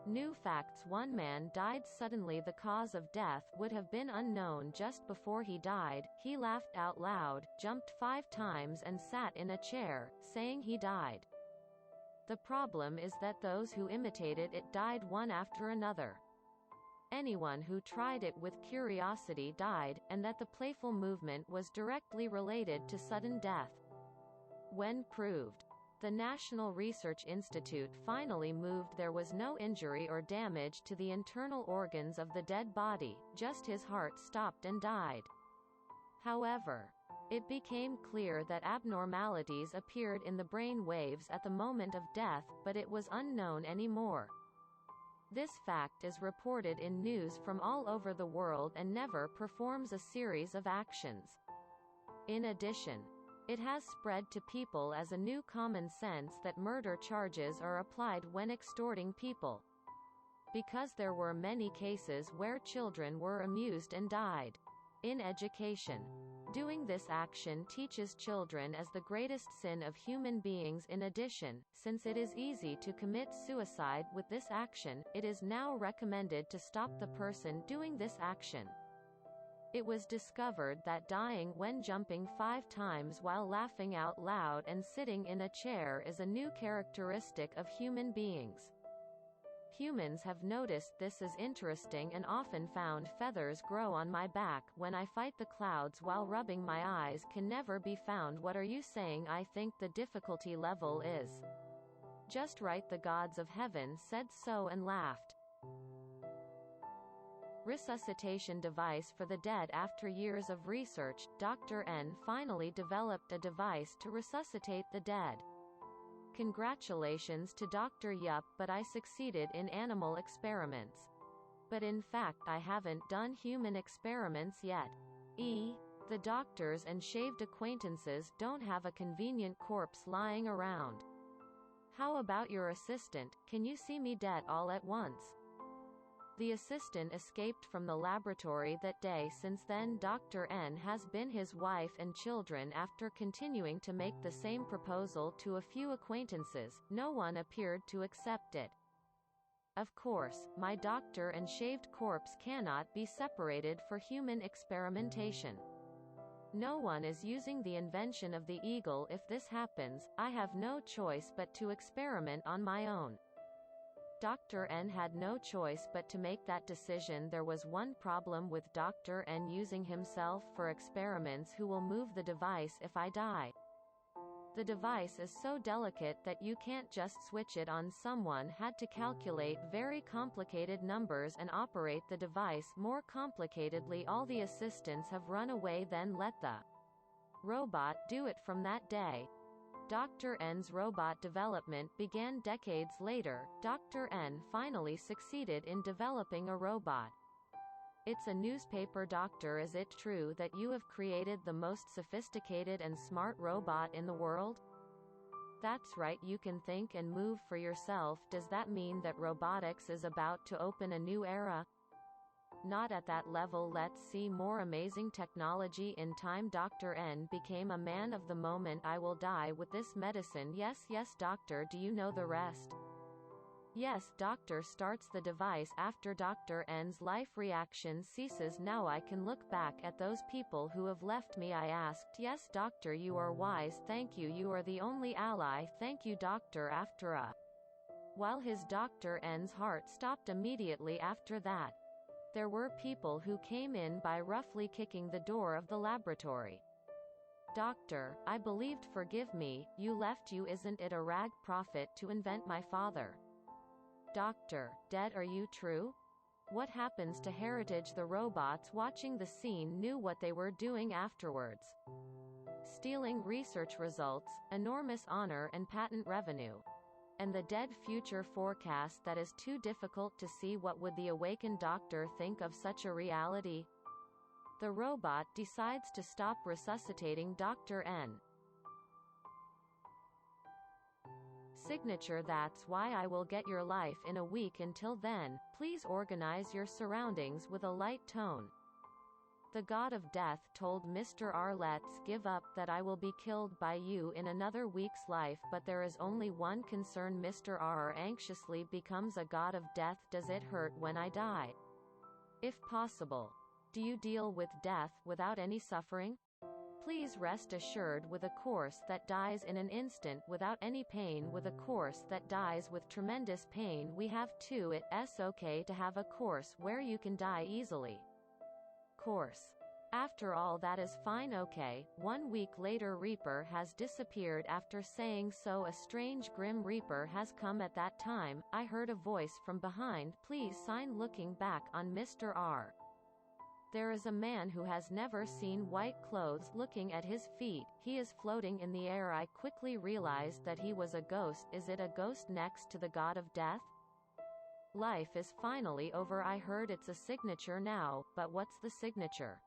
New facts: one man died suddenly. The cause of death would have been unknown just before he died. He laughed out loud, jumped 5 times and sat in a chair, saying he died. The problem is that those who imitated it died one after another. Anyone who tried it with curiosity died, and that the playful movement was directly related to sudden death. When proved, the National Research Institute finally moved. There was no injury or damage to the internal organs of the dead body, just his heart stopped and died. However, it became clear that abnormalities appeared in the brain waves at the moment of death, but it was unknown anymore. This fact is reported in news from all over the world and never performs a series of actions. In addition, it has spread to people as a new common sense that murder charges are applied when extorting people. Because there were many cases where children were amused and died. In education, doing this action teaches children as the greatest sin of human beings. In addition, since it is easy to commit suicide with this action, it is now recommended to stop the person doing this action. It was discovered that dying when jumping 5 times while laughing out loud and sitting in a chair is a new characteristic of human beings. Humans have noticed this is interesting and often found feathers grow on my back when I fight the clouds while rubbing my eyes can never be found. What are you saying? I think the difficulty level is just right. The gods of heaven said so and laughed. Resuscitation device for the dead. After years of research, Dr. N finally developed a device to resuscitate the dead. Congratulations to Dr. Yup, but I succeeded in animal experiments. But in fact I haven't done human experiments yet. The doctors and shaved acquaintances don't have a convenient corpse lying around. How about your assistant? Can you see me dead all at once? The assistant escaped from the laboratory that day. Since then Dr. N has been his wife and children. After continuing to make the same proposal to a few acquaintances, no one appeared to accept it. Of course, my doctor and shaved corpse cannot be separated for human experimentation. No one is using the invention of the eagle. If this happens, I have no choice but to experiment on my own. Dr. N had no choice but to make that decision. There was one problem with Dr. N using himself for experiments. Who will move the device if I die? The device is so delicate that you can't just switch it on. Someone had to calculate very complicated numbers and operate the device more complicatedly. All the assistants have run away. Then let the robot do it. From that day, Dr. N's robot development began. Decades later, Dr. N finally succeeded in developing a robot. It's a newspaper. Doctor, is it true that you have created the most sophisticated and smart robot in the world? That's right, you can think and move for yourself. Does that mean that robotics is about to open a new era? Not at that level. Let's see more amazing technology in time. Dr. N became a man of the moment. I will die with this medicine. Yes, doctor, do you know the rest? Yes, doctor starts the device. After Dr. N's life reaction ceases. Now I can look back at those people who have left me. I asked. Yes, doctor, you are wise. Thank you. You are the only ally. Thank you, doctor. After a while his Dr. N's heart stopped immediately after that. There were people who came in by roughly kicking the door of the laboratory. Doctor, I believed. Forgive me, you left. You isn't it a rag profit to invent my father? Doctor, dead? Are you true? What happens to heritage? The robots watching the scene knew what they were doing afterwards. Stealing research results, enormous honor and patent revenue. And the dead future forecast that is too difficult to see. What would the awakened doctor think of such a reality? The robot decides to stop resuscitating Dr. N. Signature. That's why I will get your life in a week. Until then, please organize your surroundings with a light tone. The god of death told Mr. R, "Let's give up that I will be killed by you in another week's life, but there is only one concern." Mr. R anxiously becomes a god of death. "Does it hurt when I die? If possible, do you deal with death without any suffering? Please rest assured with a course that dies in an instant without any pain, with a course that dies with tremendous pain. We have too. It's okay to have a course where you can die easily. Course. After all, that is fine. Okay." 1 week later, Reaper has disappeared. After saying so, a strange grim Reaper has come. At that time, I heard a voice from behind, "Please sign." Looking back on Mr. R, there is a man who has never seen white clothes looking at his feet. He is floating in the air. I quickly realized that he was a ghost. Is it a ghost next to the god of death? Life is finally over. I heard it's a signature now, but what's the signature?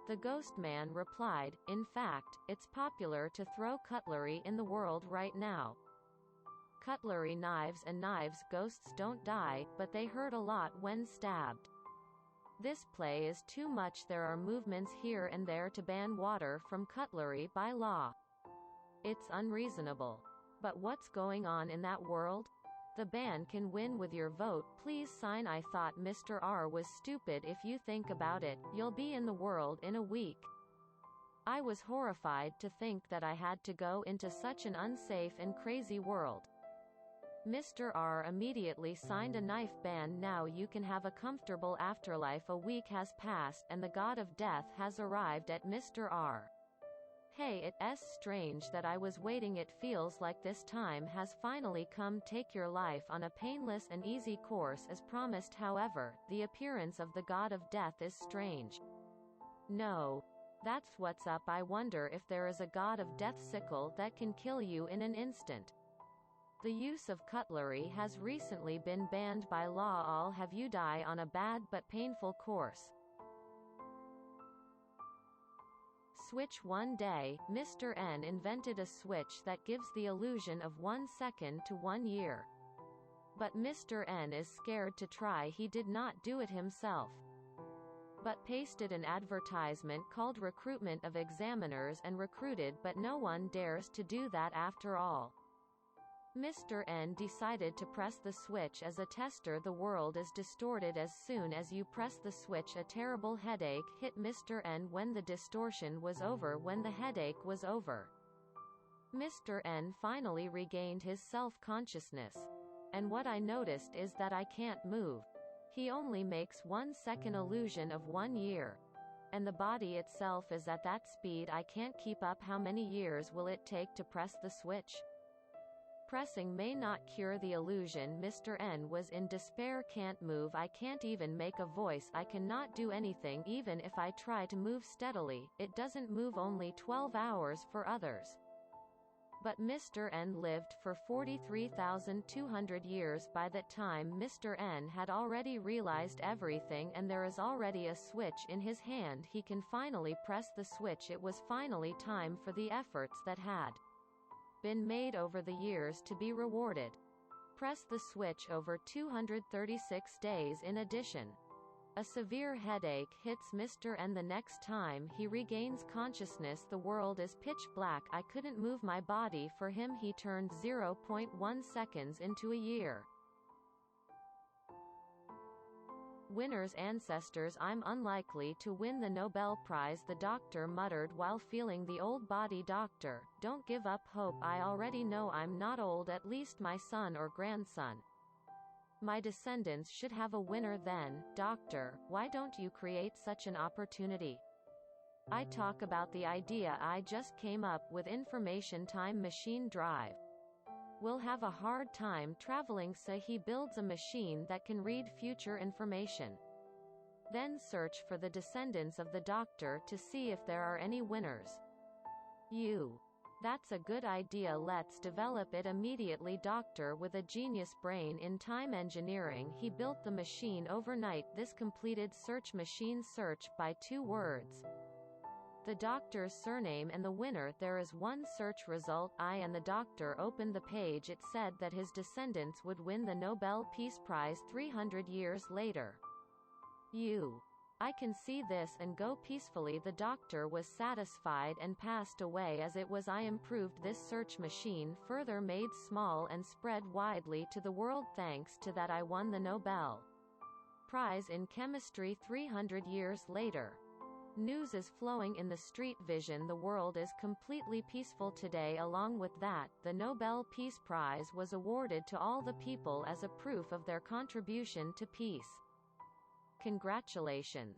The ghost man replied, "In fact, it's popular to throw cutlery in the world right now. Cutlery, knives and knives. Ghosts don't die, but they hurt a lot when stabbed. This play is too much. There are movements here and there to ban water from cutlery by law. It's unreasonable. But what's going on in that world? The ban can win with your vote. Please sign." I thought Mr. R was stupid. If you think about it, you'll be in the world in a week. I was horrified to think that I had to go into such an unsafe and crazy world. Mr. R immediately signed a knife ban. Now you can have a comfortable afterlife. A week has passed and the god of death has arrived at Mr. R. Hey, it's strange that I was waiting. It feels like this time has finally come. Take your life on a painless and easy course as promised. However, the appearance of the god of death is strange. No. That's what's up. I wonder if there is a god of death sickle that can kill you in an instant. The use of cutlery has recently been banned by law. I'll have you die on a bad but painful course. Switch. One day, Mr. N invented a switch that gives the illusion of 1 second to 1 year. But Mr. N is scared to try. He did not do it himself, but pasted an advertisement called recruitment of examiners and recruited, but no one dares to do that after all. Mr. N decided to press the switch as a tester. The world is distorted. As soon as you press the switch, a terrible headache hit Mr. N. When the distortion was over, when the headache was over, Mr. N finally regained his self-consciousness. And what I noticed is that I can't move. He only makes 1 second illusion of 1 year. And the body itself is at that speed. I can't keep up. How many years will it take to press the switch? Pressing may not cure the illusion. Mr. N was in despair. Can't move. I can't even make a voice. I cannot do anything. Even if I try to move steadily, it doesn't move. Only 12 hours for others. But Mr. N lived for 43,200 years. By that time, Mr. N had already realized everything, and there is already a switch in his hand. He can finally press the switch. It was finally time for the efforts that had been made over the years to be rewarded. Press the switch over 236 days. In addition, a severe headache hits Mr. N. The next time he regains consciousness, the world is pitch black. I couldn't move my body. For him, he turned 0.1 seconds into a year. Winner's ancestors. I'm unlikely to win the Nobel Prize, the doctor muttered while feeling the old body. Doctor, don't give up hope. I already know I'm not old, at least my son or grandson. My descendants should have a winner then. Doctor, why don't you create such an opportunity? I talk about the idea I just came up with. Information time machine drive. We'll have a hard time traveling, so he builds a machine that can read future information. Then search for the descendants of the doctor to see if there are any winners. That's a good idea. Let's develop it immediately. Doctor with a genius brain in time engineering, he built the machine overnight. This completed search machine search by 2 words. The doctor's surname and the winner. There is one search result. I and the doctor opened the page. It said that his descendants would win the Nobel Peace Prize 300 years later. I can see this and go peacefully. The doctor was satisfied and passed away as it was. I improved this search machine, further made small and spread widely to the world. Thanks to that I won the Nobel Prize in Chemistry 300 years later. News is flowing in the street. Vision. The world is completely peaceful today. Along with that, the Nobel Peace Prize was awarded to all the people as a proof of their contribution to peace. Congratulations.